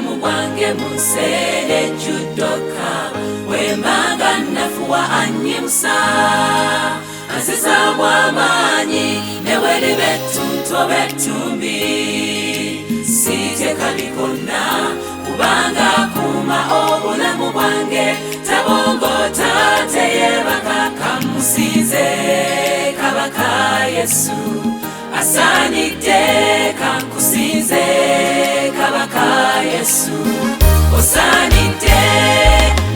obulamu bwange munsere juddoka wembanga nafuwa anyimusa aziza bw'amaanyi neweli betuntu betumbi siteka bikonna kubanga kuma obulamu bwange tabongota teyebaka kamusinze kabaka Yesu asanidde kankusinze kabaka Yesu osanidde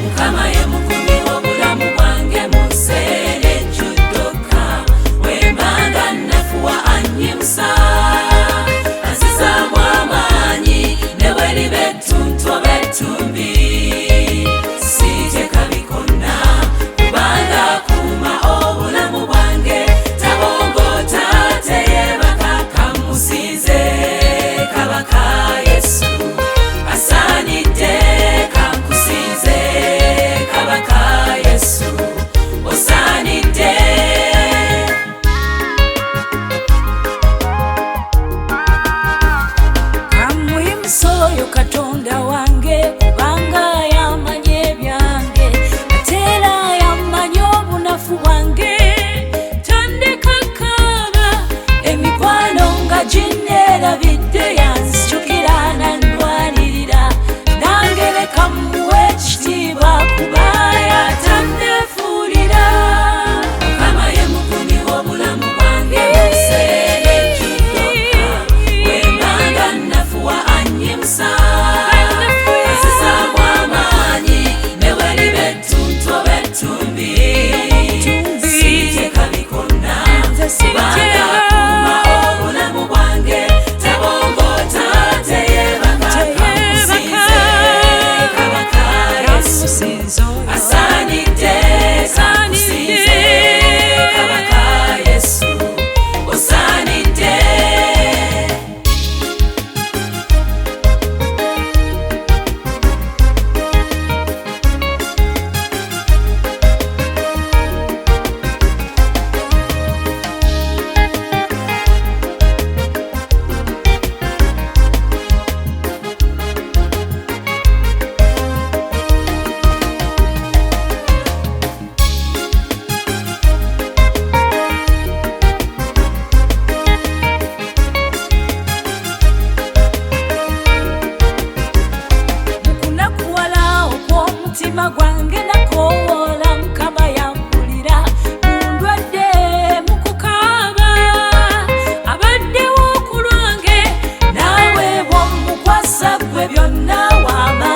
mukama ye mukumi w'obulamu bwange munsere juddoka wembanga nafuwa anyimusa aziza bw'amaanyi neweli betuntu betumbi siteka bikonna kubanga kuma obulamu bwange tabongota teyebaka kamusinze kabaka Yesu asanidde kankusinze kabaka Yesu osanidde kamuyimusa oyo Katonda wange kubanga yamanye byange ate era yamanye obunafu bwange tandika kaaba emikwano nga ginneerabidde yanzijukira nandwanirira nange leka muwe ekitiibwa kuba yatanneefuulira mukama ye mukumi w'obulamu bwange munsere juddoka wembanga nafuwa anyimusa aziza bw'amaanyi neweli betuntu betumbi siteka bikonna kubanga kuma obulamu bwange tabongota teyebaka kamusinze kabaka Yesu asanidde kankusinze kabaka Yesu osanidde mukunakuwala okw'omutima gwange nakowoola mukama yampulira mundwadde mukukaaba abaddewo ku lwange naawe bw'omukwasa gwe byonna wama